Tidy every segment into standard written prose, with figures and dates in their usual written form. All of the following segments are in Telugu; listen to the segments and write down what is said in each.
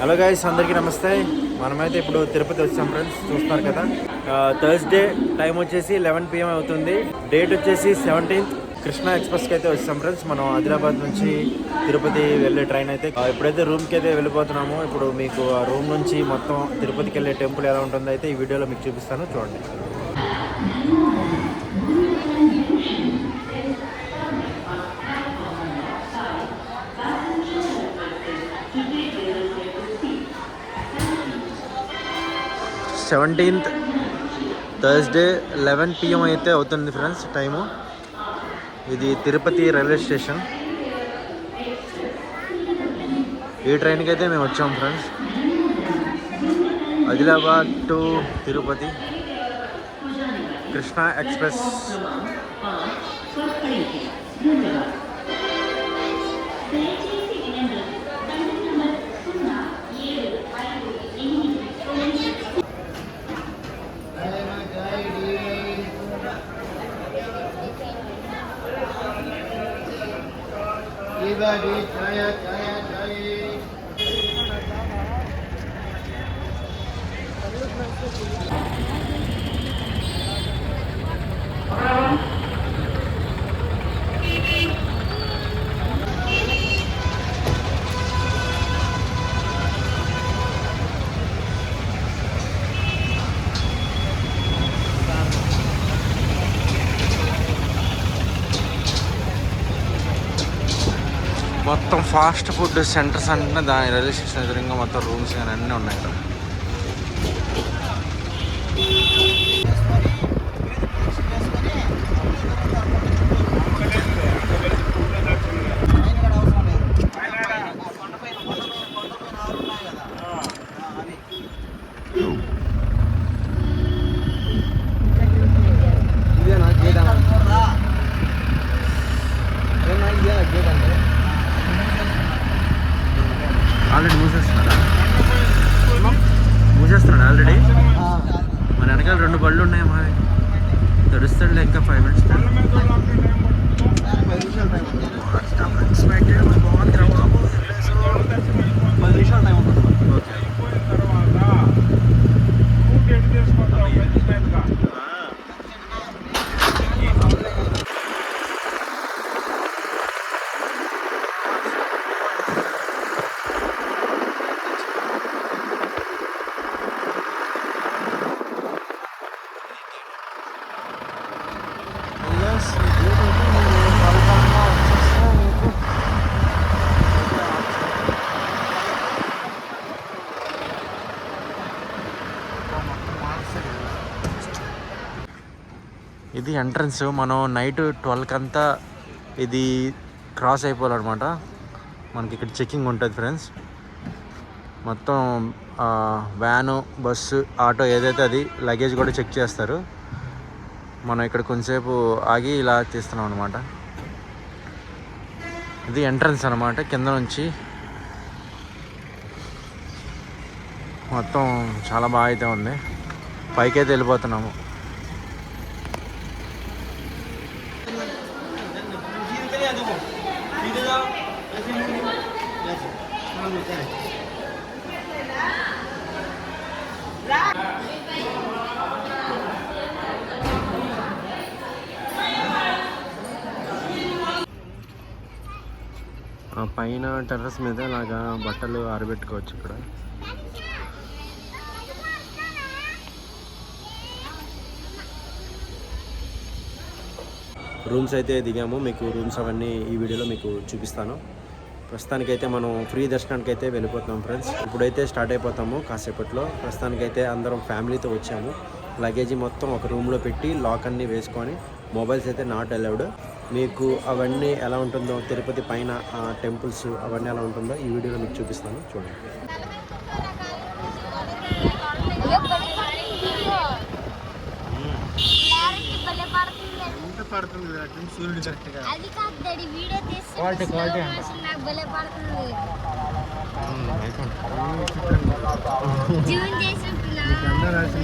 హలో గైస్, అందరికీ నమస్తే. మనమైతే ఇప్పుడు తిరుపతి వచ్చాం ఫ్రెండ్స్, చూస్తున్నారు కదా. థర్స్డే టైం వచ్చేసి 11 PM అవుతుంది. డేట్ వచ్చేసి 17th. కృష్ణా ఎక్స్ప్రెస్కి అయితే వచ్చాం ఫ్రెండ్స్. మనం ఆదిలాబాద్ నుంచి తిరుపతి వెళ్ళే ట్రైన్ అయితే ఇప్పుడైతే రూమ్కి అయితే వెళ్ళిపోతున్నాము. ఇప్పుడు మీకు ఆ రూమ్ నుంచి మొత్తం తిరుపతికి వెళ్ళే టెంపుల్ ఎలా ఉంటుందో అయితే ఈ వీడియోలో మీకు చూపిస్తాను, చూడండి. సెవెంటీన్త్ థర్స్డే 11 PM అయితే అవుతుంది ఫ్రెండ్స్ టైము. ఇది తిరుపతి రైల్వే స్టేషన్. ఈ ట్రైన్కి అయితే మేము వచ్చాం friends. Adilabad to Tirupati Krishna express. మొత్తం ఫాస్ట్ ఫుడ్ సెంటర్స్ అంటే దాని రైల్వే స్టేషన్ ఎదురుగా మొత్తం రూమ్స్ కానీ అన్నీ ఉన్నాయి ఇక్కడ. ఆల్రెడీ మూసేస్తున్నాడు ఆల్రెడీ. మన వెనకాల 2 బళ్ళు ఉన్నాయి. మా తడుస్తాడులే, ఇంకా 5 minutes ఇది ఎంట్రన్స్. మనం నైట్ 12కి అంతా ఇది క్రాస్ అయిపోవాలన్నమాట. మనకి ఇక్కడ చెకింగ్ ఉంటుంది ఫ్రెండ్స్. మొత్తం వ్యాను, బస్సు, ఆటో ఏదైతే అది లగేజ్ కూడా చెక్ చేస్తారు. మనం ఇక్కడ కొంచెంసేపు ఆగి ఇలా తీస్తున్నాం అనమాట. ఇది ఎంట్రన్స్ అనమాట. కింద నుంచి మొత్తం చాలా బాగా అయితే ఉంది. పైకి అయితే వెళ్ళిపోతున్నాము. పైన టెర్రస్ మీద ఇలాగా బట్టలు ఆరబెట్టుకోవచ్చు. ఇక్కడ రూమ్స్ అయితే దిగాము. మీకు రూమ్స్ అవన్నీ ఈ వీడియోలో మీకు చూపిస్తాను. ప్రస్తుతానికైతే మనం ఫ్రీ దర్శనానికి అయితే వెళ్ళిపోతున్నాం ఫ్రెండ్స్. ఇప్పుడైతే స్టార్ట్ అయిపోతాము కాసేపట్లో. ప్రస్తుతానికైతే అందరం ఫ్యామిలీతో వచ్చాము. లగేజీ మొత్తం ఒక రూమ్లో పెట్టి లాక్ అన్నీ వేసుకొని, మొబైల్స్ అయితే నాట్ అలౌడ్. మీకు అవన్నీ ఎలా ఉంటుందో, తిరుపతి పైన టెంపుల్స్ అవన్నీ ఎలా ఉంటుందో ఈ వీడియోలో మీకు చూపిస్తాను, చూడండి.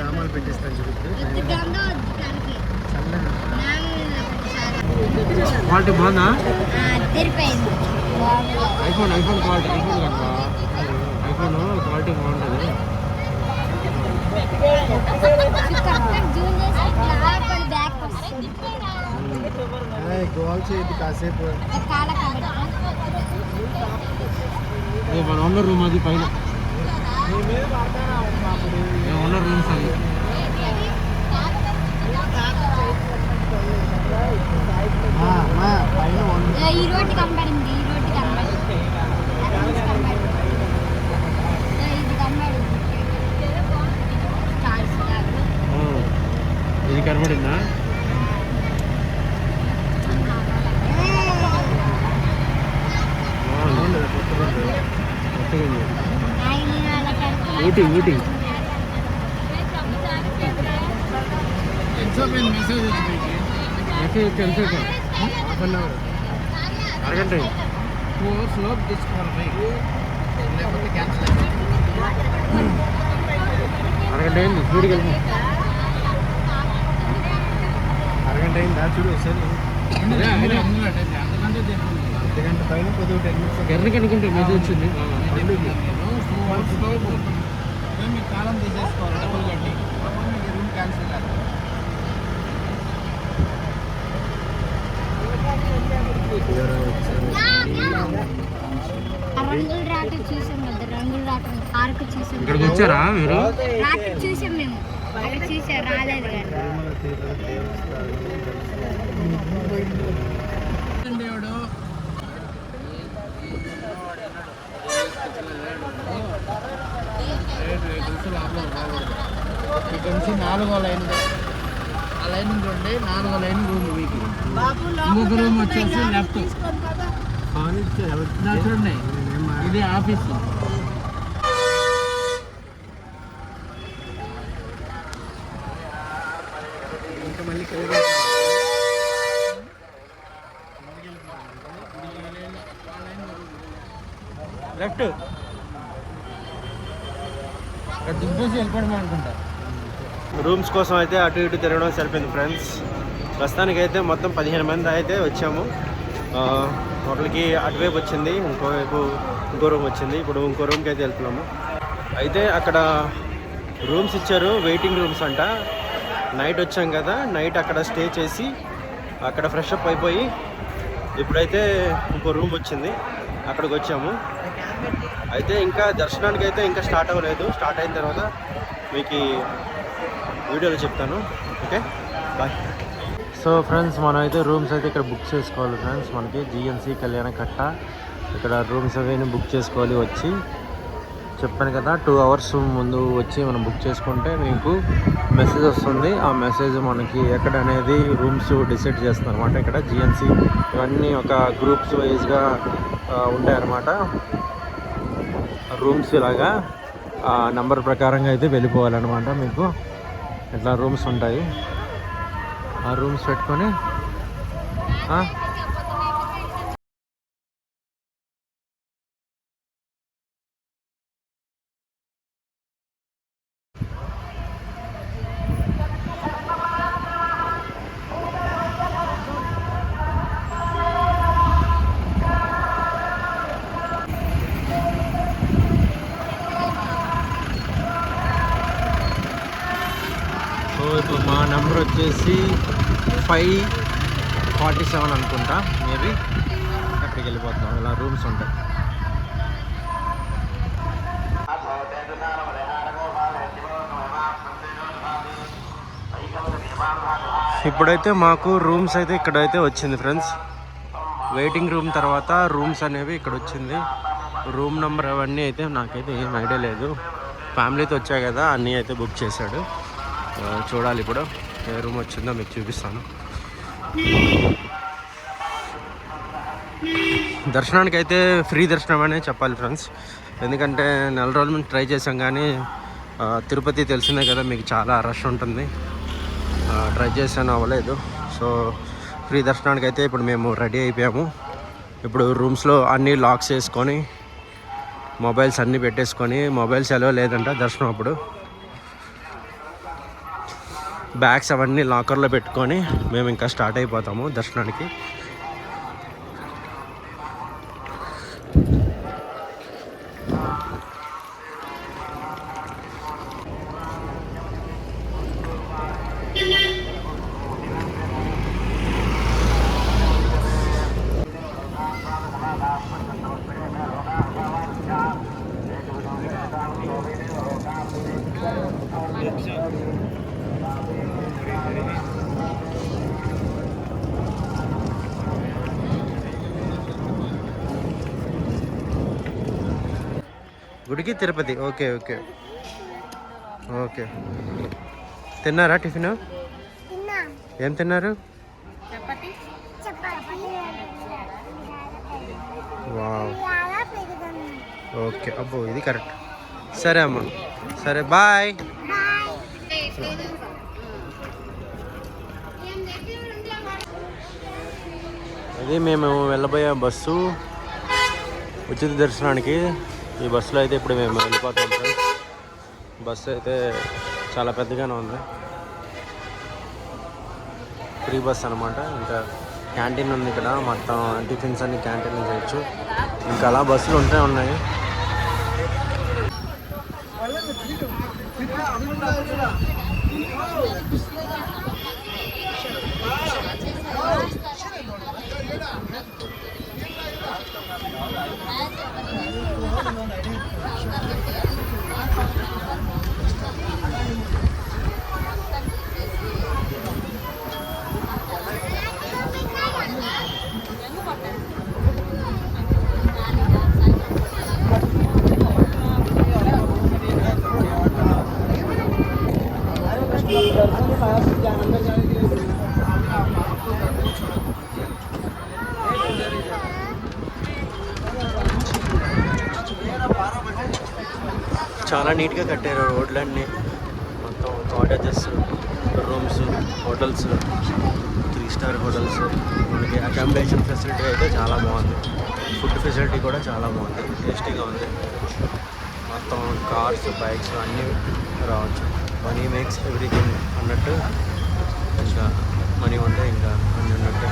నామాలు పెట్టేస్తాను చూడండి. క్వాలిటీ బాగుందా? ఐఫోన్ క్వాలిటీ, ఐఫోన్ కనుక ఐఫోన్ క్వాలిటీ బాగుంటుంది. కాసేపు మన ఓనర్ రూమ్ అది పైన ఓనర్ రూమ్స్ అది. ఈ రోడ్డు కంపడింది, ఈ రోడ్డు కంపడింది, ఇది కనబడిందా? ఊటీ ఊటీ మెసేజ్ ఎంతసేపు? హాఫ్ అన్ అవర్, అరగంట. స్లోప్ తీసుకోవాలి, అరగంట అయింది. స్పీడ్కి వెళ్ళి అరగంట అయిందా? చూడు ఒకసారి. అరగంట పైన కొద్దిగా 10 minutes ఎర్రకి అనుకుంటే మెసేజ్ వచ్చింది. మీకు కాలం తీసేసుకోవాలి, డబ్బులు కట్టి రూమ్ క్యాన్సిల్ కాదు. రంగుల రాట చూసాం కదా, రంగుల రాట పార్క్ చూసాం. ఇక్కడికి వచ్చారా మీరు? రాత్రి చూసాం మేము, అక్కడ చూసాం, రాలేదు కానీ. దేవుడు ఇక్కడ నుంచి 4వ లైన్, ఆ లైన్ చూడండి, 4వ లైన్ రూమ్ మీకు. ఇంకొక రూమ్ వచ్చేసి లెఫ్ట్ చూడండి, ఇది ఆఫీసు. ఇంకా మళ్ళీ లెఫ్ట్ దిగ్గేసి వెళ్ళిపోవడం అనుకుంటా. రూమ్స్ కోసం అయితే అటు ఇటు తిరగడం సరిపోయింది ఫ్రెండ్స్. ప్రస్తుతానికైతే మొత్తం 15 మంది అయితే వచ్చాము. ఒకరికి అటువైపు వచ్చింది, ఇంకో రూమ్ వచ్చింది. ఇప్పుడు ఇంకో రూమ్కి అయితే వెళ్తున్నాము. అయితే అక్కడ రూమ్స్ ఇచ్చారు, వెయిటింగ్ రూమ్స్ అంట. నైట్ వచ్చాం కదా, నైట్ అక్కడ స్టే చేసి అక్కడ ఫ్రెష్ అప్ అయిపోయి ఇప్పుడైతే ఇంకో రూమ్ వచ్చింది, అక్కడికి వచ్చాము. అయితే ఇంకా దర్శనానికి అయితే ఇంకా స్టార్ట్ అవ్వలేదు. స్టార్ట్ అయిన తర్వాత మీకు వీడియోలో చెప్తాను. Okay, bye. సో ఫ్రెండ్స్, మనం అయితే రూమ్స్ అయితే ఇక్కడ బుక్ చేసుకోవాలి ఫ్రెండ్స్. మనకి జిఎన్సి కళ్యాణ కట్ట ఇక్కడ రూమ్స్ అవన్నీ బుక్ చేసుకోవాలి. వచ్చి చెప్పాను కదా, 2 hours ముందు వచ్చి మనం బుక్ చేసుకుంటే మీకు మెసేజ్ వస్తుంది. ఆ మెసేజ్ మనకి ఎక్కడ అనేది రూమ్స్ డిసైడ్ చేస్తుంది అనమాట. ఇక్కడ జిఎన్సి ఇవన్నీ ఒక గ్రూప్స్ వైజ్గా ఉంటాయన్నమాట. రూమ్స్ ఇలాగా నంబర్ ప్రకారంగా అయితే వెళ్ళిపోవాలన్నమాట. మీకు ఇట్లా రూమ్స్ ఉంటాయి, ఆ రూమ్స్ పెట్టుకొని ఇప్పుడు మా నెంబర్ వచ్చేసి 547 అనుకుంటా. మేబీ అక్కడికి వెళ్ళిపోతున్నాం. ఇలా రూమ్స్ ఉంటాయి. ఇప్పుడైతే మాకు రూమ్స్ అయితే ఇక్కడైతే వచ్చింది ఫ్రెండ్స్. వెయిటింగ్ రూమ్ తర్వాత రూమ్స్ అనేవి ఇక్కడ వచ్చింది. రూమ్ నెంబర్ అవన్నీ అయితే నాకైతే ఏం ఐడియా లేదు. ఫ్యామిలీతో వచ్చాయి కదా, అన్నీ అయితే బుక్ చేశాడు. చూడాలి ఇప్పుడు ఏ రూమ్ వచ్చిందో మీకు చూపిస్తాను. దర్శనానికి అయితే ఫ్రీ దర్శనం అనే చెప్పాలి ఫ్రెండ్స్. ఎందుకంటే 4 రోజుల ముందు ట్రై చేసాం కానీ తిరుపతి తెలిసిందే కదా మీకు, చాలా రష్ ఉంటుంది. ట్రై చేసాను, అవ్వలేదు. సో ఫ్రీ దర్శనానికి అయితే ఇప్పుడు మేము రెడీ అయిపోయాము. ఇప్పుడు రూమ్స్లో అన్నీ లాక్స్ వేసుకొని మొబైల్స్ అన్నీ పెట్టేసుకొని, మొబైల్స్ ఎలా లేదంట దర్శనం అప్పుడు, బ్యాగ్స్ అవన్నీ లాకర్లో పెట్టుకొని మేము ఇంకా స్టార్ట్ అయిపోతాము దర్శనానికి. గుడికి తిరుపతి. Okay okay okay. తిన్నారా టిఫిన్? ఏం తిన్నారు? వావ్. ఓకే, అబ్బో ఇది కరెక్ట్. సరే అమ్మ, సరే బాయ్. ఇది మేము వెళ్ళబోయే బస్సు ఉచిత దర్శనానికి. ఈ బస్సులో అయితే ఇప్పుడు మేము వెళ్ళిపోతాం ఫ్రెండ్స్. బస్సు అయితే చాలా పెద్దగానే ఉంది, ఫ్రీ బస్ అనమాట. ఇంకా క్యాంటీన్ ఉంది ఇక్కడ, మొత్తం టిఫిన్స్ అన్ని క్యాంటీన్ చేయొచ్చు. ఇంకా అలా బస్సులు ఉంటూనే ఉన్నాయి. చాలా నీట్గా కట్టారు రోడ్లన్నీ, మొత్తం cottages, rooms, hotels, 3 star hotels. మనకి అకామిడేషన్ ఫెసిలిటీ అయితే చాలా బాగుంది, ఫుడ్ ఫెసిలిటీ కూడా చాలా బాగుంది, టేస్టీగా ఉంది. మొత్తం కార్స్, బైక్స్ అన్నీ రావచ్చు. మనీ మేక్స్ ఎవ్రీథింగ్ అన్నట్టు, ఇంకా మనీ ఉంటే ఇంకా అన్నీ ఉన్నట్టు.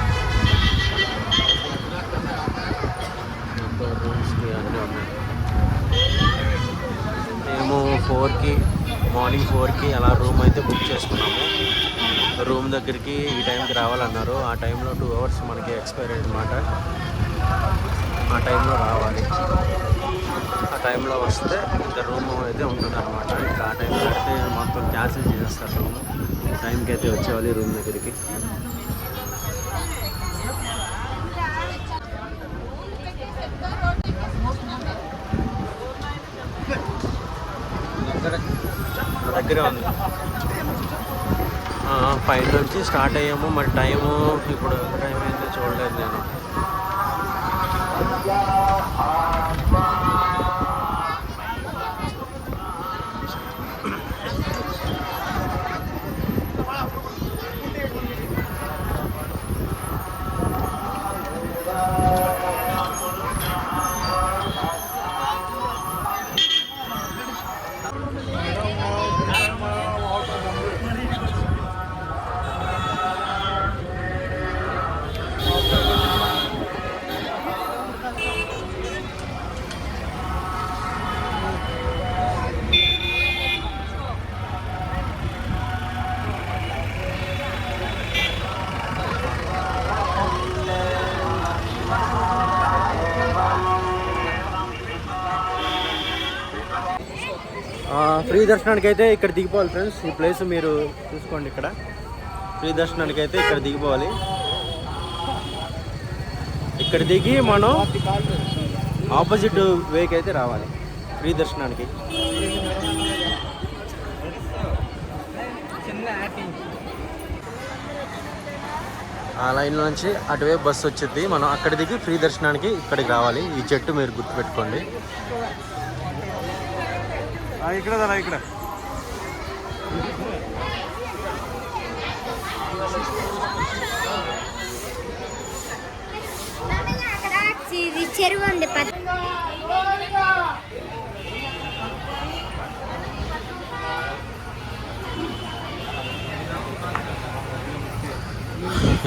మొత్తం రూమ్స్కి అన్నీ ఉన్నాయి. మేము మార్నింగ్ 4కి అలా రూమ్ అయితే బుక్ చేసుకున్నాము. రూమ్ దగ్గరికి ఈ టైంకి రావాలన్నారు. ఆ టైంలో 2 అవర్స్ మనకి ఎక్స్పైర్ అన్నమాట. ఆ టైంలో రావాలి. ఆ టైంలో వస్తే ఇంకా రూమ్ అయితే ఉంటుంది అనమాట. ఇంకా ఆ టైంలో అయితే మొత్తం క్యాన్సిల్ చేసేస్తారు రూమ్. టైంకి అయితే వచ్చేవాలి రూమ్ దగ్గరికి. దగ్గర ఉంది. 5 నుంచి స్టార్ట్ అయ్యాము. మరి టైము ఇప్పుడు ఎంత టైం అయిందో చూడలేదు నేను. ఫ్రీ దర్శనానికి అయితే ఇక్కడ దిగిపోవాలి ఫ్రెండ్స్. ఈ ప్లేస్ మీరు చూసుకోండి. ఇక్కడ ఫ్రీ దర్శనానికి అయితే ఇక్కడ దిగిపోవాలి. ఇక్కడ దిగి మనం ఆపోజిట్ వేకి అయితే రావాలి ఫ్రీ దర్శనానికి. ఆ లైన్ నుంచి అటువైపు బస్సు వచ్చింది. మనం అక్కడ దిగి ఫ్రీ దర్శనానికి ఇక్కడికి రావాలి. ఈ చెట్టు మీరు గుర్తుపెట్టుకోండి. ఇక్కడ చెరువు ఉంది.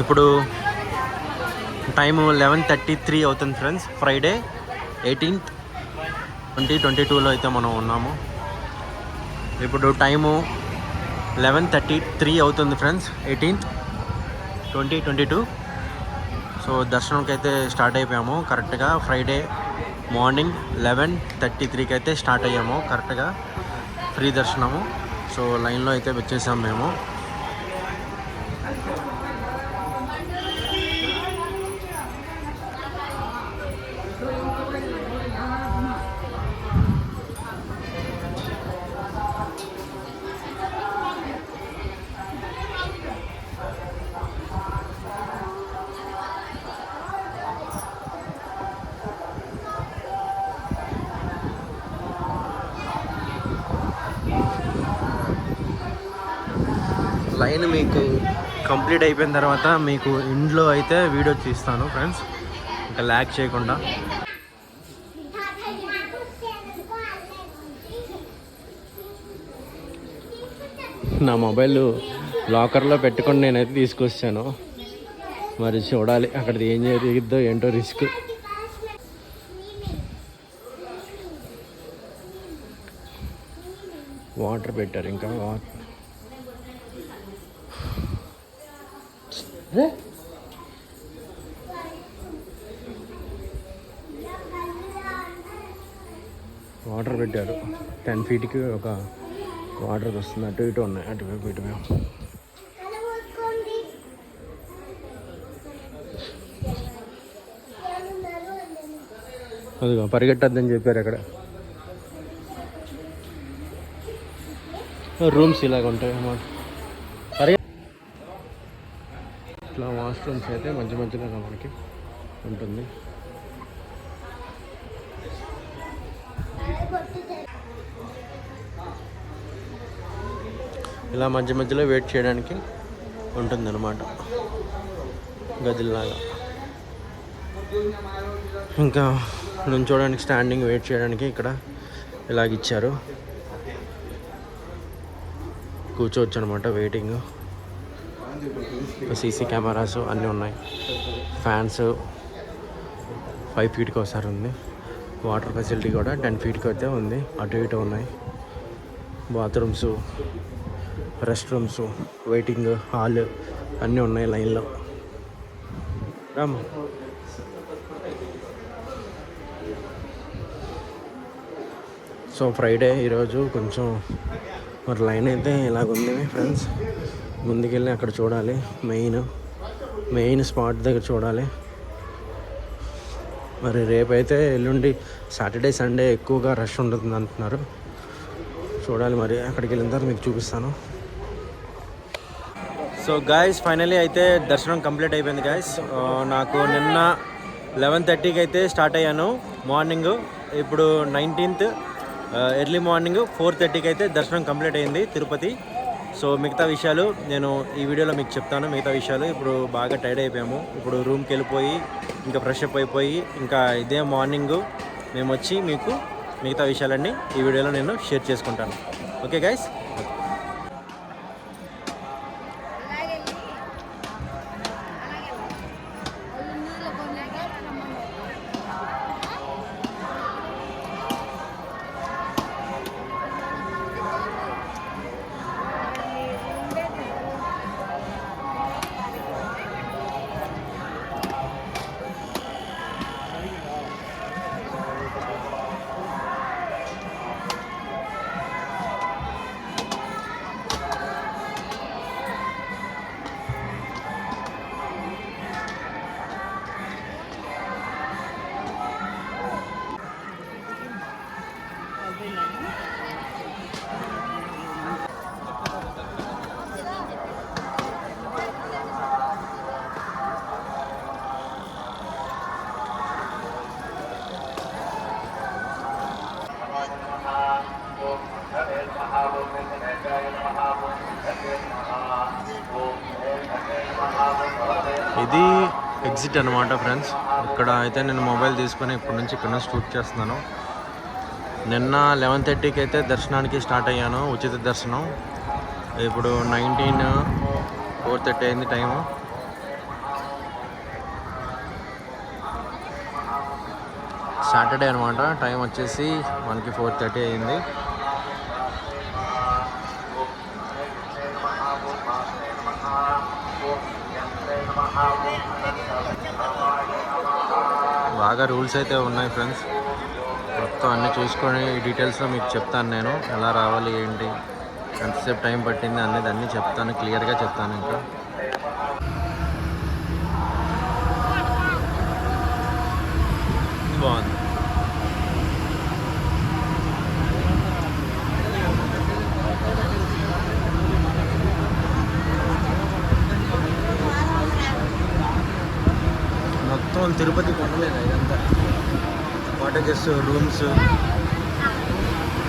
ఇప్పుడు టైము 11:33 అవుతుంది ఫ్రెండ్స్. ఫ్రైడే 18th 2022లో అయితే మనం ఉన్నాము. ఇప్పుడు టైము 11:33 అవుతుంది ఫ్రెండ్స్, 18th 2022. సో దర్శనంకి అయితే స్టార్ట్ అయిపోయాము కరెక్ట్గా. ఫ్రైడే మార్నింగ్ 11:33కి అయితే స్టార్ట్ అయ్యాము కరెక్ట్గా. ఫ్రీ దర్శనము. సో లైన్లో అయితే వచ్చేసాం మేము. లైన్ మీకు కంప్లీట్ అయిపోయిన తర్వాత మీకు ఇంట్లో అయితే వీడియో తీస్తాను ఫ్రెండ్స్, ఇంకా ల్యాగ్ చేయకుండా. నా మొబైల్ లాకర్లో పెట్టుకొని నేనైతే తీసుకొచ్చాను. మరి చూడాలి అక్కడిది ఏం జరిగిద్దో ఏంటో, రిస్క్. వాటర్ పెట్టారు, ఇంకా వాటర్ పెట్టారు. 10 ఫీట్కి ఒక వాటర్ వస్తుంది. అటు ఇటు ఉన్నాయి, అటువైపు ఇటువైపు. అదిగో పరిగెట్టద్దని చెప్పారు అక్కడ. రూమ్స్ ఇలాగ ఉంటాయి అన్నమాట. ఇట్లా వాష్రూమ్స్ అయితే మధ్య మధ్యలో మనకి ఉంటుంది. ఇలా మధ్య మధ్యలో వెయిట్ చేయడానికి ఉంటుందన్నమాట, గదిలాగా. ఇంకా నుంచోడానికి, స్టాండింగ్ వెయిట్ చేయడానికి ఇక్కడ ఇలాగ ఇచ్చారు. కూర్చోవచ్చు అనమాట వెయిటింగ్. సీసీ కెమెరాస్ అన్నీ ఉన్నాయి. ఫ్యాన్స్ 5 ఫీట్కి ఒకసారి ఉంది. వాటర్ ఫెసిలిటీ కూడా 10 ఫీట్కి అయితే ఉంది. అటు ఇటు ఉన్నాయి. Bathrooms, rest rooms, waiting hall అన్నీ ఉన్నాయి లైన్లో. రామ్. సో ఫ్రైడే ఈరోజు కొంచెం మరి లైన్ అయితే ఇలాగుంది ఫ్రెండ్స్. ముందుకెళ్ళి అక్కడ చూడాలి, మెయిన్ స్పాట్ దగ్గర చూడాలి. మరి రేపైతే ఎల్లుండి సాటర్డే సండే ఎక్కువగా రష్ ఉంటుంది అంటున్నారు. చూడాలి, మరి అక్కడికి వెళ్ళిన తర్వాత మీకు చూపిస్తాను. సో గాయస్, ఫైనలీ అయితే దర్శనం కంప్లీట్ అయిపోయింది గాయస్. నాకు నిన్న 11:30కి అయితే స్టార్ట్ అయ్యాను మార్నింగ్. ఇప్పుడు 19th ఎర్లీ మార్నింగ్ 4:30కి అయితే దర్శనం కంప్లీట్ అయింది తిరుపతి. సో మిగతా విషయాలు నేను ఈ వీడియోలో మీకు చెప్తాను. మిగతా విషయాలు ఇప్పుడు బాగా టైర్డ్ అయిపోయాము. ఇప్పుడు రూమ్కి వెళ్ళిపోయి ఇంకా ఫ్రెష్ అప్ అయిపోయి ఇంకా ఇదే మార్నింగ్ మేము వచ్చి మీకు మిగతా విషయాలన్నీ ఈ వీడియోలో నేను షేర్ చేసుకుంటాను. Okay guys. ఇది ఎగ్జిట్ అనమాట ఫ్రెండ్స్. ఇక్కడ అయితే నేను మొబైల్ తీసుకొని ఇప్పటి నుంచి ఇక్కడ నుంచి షూట్ చేస్తున్నాను. నిన్న 11:30కి అయితే దర్శనానికి స్టార్ట్ అయ్యాను, ఉచిత దర్శనం. ఇప్పుడు 4:30 అయింది టైము. సాటర్డే అనమాట. టైం వచ్చేసి మనకి 4:30 అయింది. బాగా రూల్స్ అయితే ఉన్నాయి ఫ్రెండ్స్. మొత్తం అన్నీ చూసుకొని ఈ డీటెయిల్స్లో మీకు చెప్తాను. నేను ఎలా రావాలి ఏంటి, ఎంతసేపు టైం పట్టింది అనేది అన్నీ చెప్తాను, క్లియర్గా చెప్తాను. ఇంకా బాగుంది. మొత్తం తిరుపతి కొండలేదు ఇదంతా. కాటేజెస్, రూమ్స్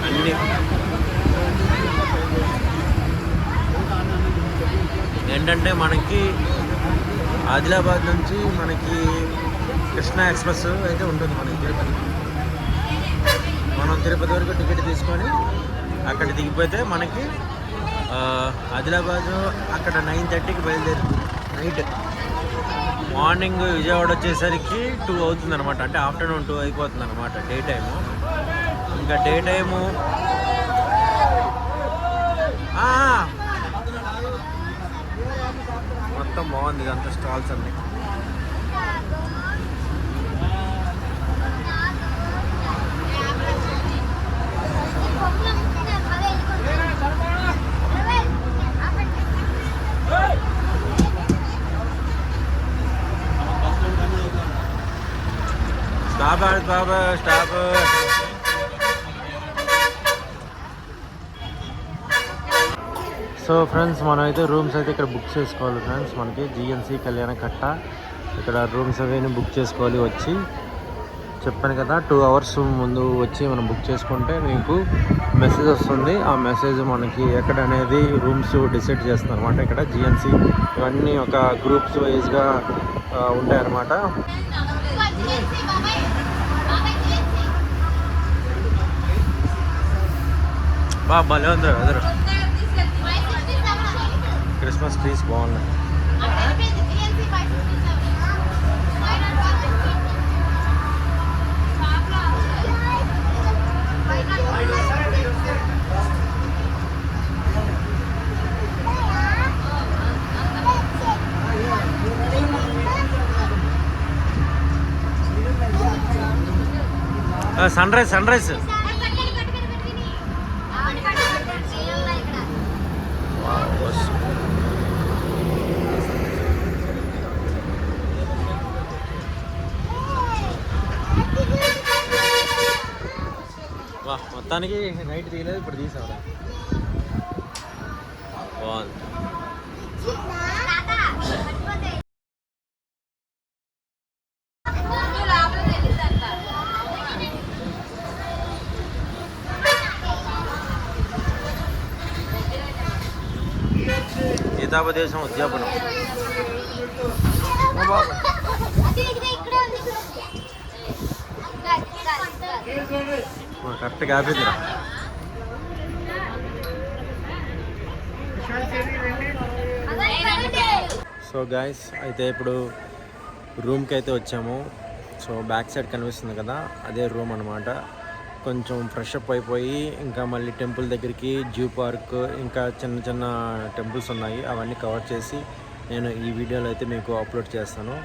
అన్నీ. ఏంటంటే మనకి ఆదిలాబాద్ నుంచి మనకి కృష్ణా ఎక్స్ప్రెస్ అయితే ఉంటుంది మనకి తిరుపతి. మనం తిరుపతి వరకు టికెట్ తీసుకొని అక్కడ దిగిపోతే మనకి ఆదిలాబాద్ అక్కడ 9:30కి బయలుదేరుతుంది. నైట్ మార్నింగ్ విజయవాడ వచ్చేసరికి 2 అవుతుంది అనమాట. అంటే ఆఫ్టర్నూన్ 2 అయిపోతుంది అనమాట. Day time. ఇంకా డే టైము మొత్తం బాగుంది. ఇదంతా స్టాల్స్ అన్నీ. స్టాప్. సో ఫ్రెండ్స్, మనం అయితే రూమ్స్ అయితే ఇక్కడ బుక్ చేసుకోవాలి ఫ్రెండ్స్. మనకి జిఎన్సి కళ్యాణ కట్ట ఇక్కడ రూమ్స్ అవన్నీ బుక్ చేసుకోవాలి. వచ్చి చెప్పాను కదా 2 అవర్స్ ముందు వచ్చి మనం బుక్ చేసుకుంటే మీకు మెసేజ్ వస్తుంది. ఆ మెసేజ్ మనకి ఎక్కడ అనేది రూమ్స్ డిసైడ్ చేస్తుంది అనమాట. ఇక్కడ జిఎన్సి ఇవన్నీ ఒక గ్రూప్స్ వైజ్గా ఉంటాయన్నమాట. భలే ఉంది వెదర్. క్రిస్మస్ ట్రీస్ బాగున్నాయి. సన్ రైజ్ మొత్తానికి నైట్ తీయలేదు, ఇప్పుడు తీసావరా. బాగుంది. గీతాపదేశం ఉద్యాపనం కరెక్ట్గా ఆపిద్దిరా. సో గాయస్, అయితే ఇప్పుడు రూమ్కి అయితే వచ్చాము. సో బ్యాక్ సైడ్ కనిపిస్తుంది కదా, అదే రూమ్ అనమాట. కొంచెం ఫ్రెష్ అప్ అయిపోయి ఇంకా మళ్ళీ టెంపుల్ దగ్గరికి, జూ పార్క్, ఇంకా చిన్న చిన్న టెంపుల్స్ ఉన్నాయి. అవన్నీ కవర్ చేసి నేను ఈ వీడియోలో అయితే మీకు అప్లోడ్ చేస్తాను.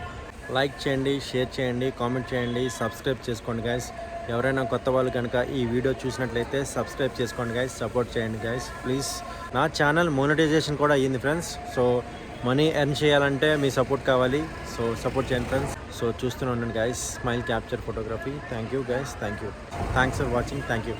లైక్ చేయండి, షేర్ చేయండి, కామెంట్ చేయండి, సబ్స్క్రైబ్ చేసుకోండి గైస్. ఎవరైనా కొత్త వాళ్ళు కనుక ఈ వీడియో చూసినట్లయితే సబ్స్క్రైబ్ చేసుకోండి గైస్, సపోర్ట్ చేయండి గైస్ ప్లీజ్. నా ఛానల్ మోనటైజేషన్ కూడా అయ్యింది ఫ్రెండ్స్. సో మనీ ఎర్న్ చేయాలంటే మీ సపోర్ట్ కావాలి. సో సపోర్ట్ చేయండి ఫ్రెండ్స్. సో చూస్తూనే ఉండండి guys. Smile capture photography. Thank you guys, thank you, thanks for watching, thank you.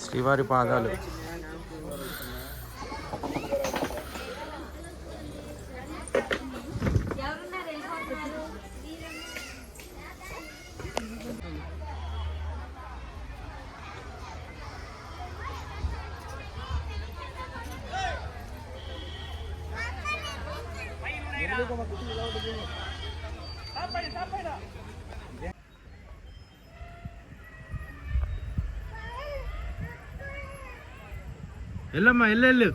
శ్రీవారి పాదాలు. వెళ్ళమ్మా వెళ్ళు.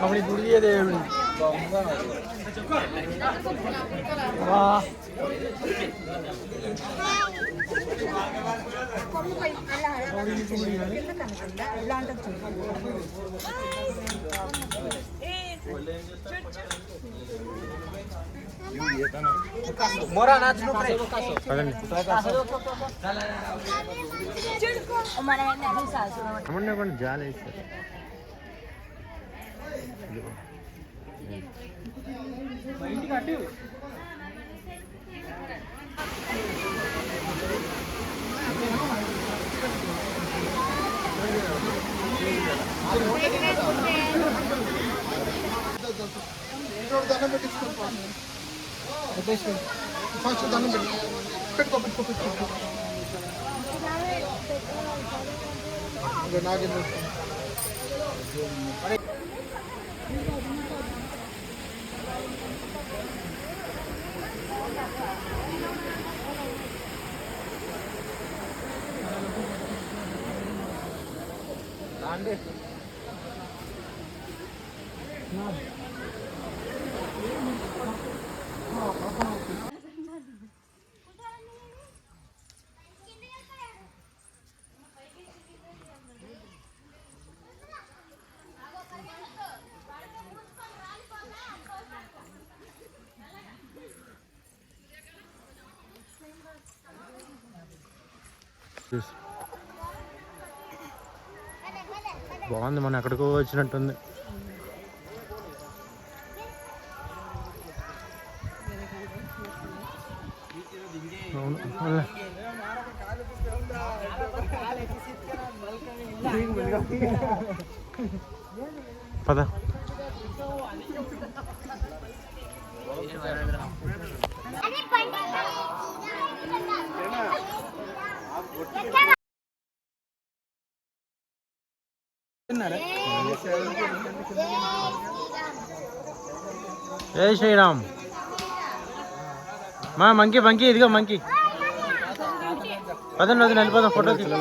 अपनी गुड़िया दे वाह मोरा नाच लो रे हमने कौन जाल है ఫస్ట్ దండం పెట్టుకో నాగేంద్ర బాగుంది. మనం ఎక్కడికో వచ్చినట్టుంది. అవును పద. జై శ్రీరామ్. మా మంకీ మంకీ ఇదిగో మంకీ. పదండి వదిన వెళ్ళిపోదాం ఫోటో తీసుకో.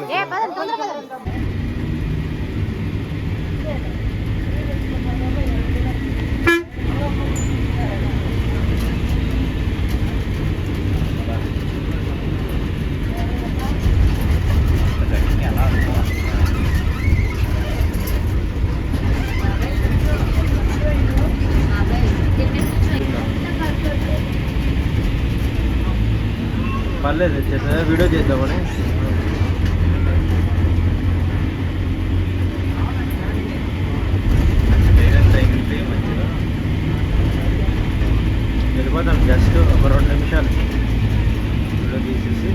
పర్లేదు వీడియో చేద్దామని. వెళ్ళిపోతాం జస్ట్ ఒక 2 నిమిషాలు వీడియో తీసేసి.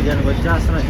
5 గంటలకు వచ్చేస్తున్నాయి.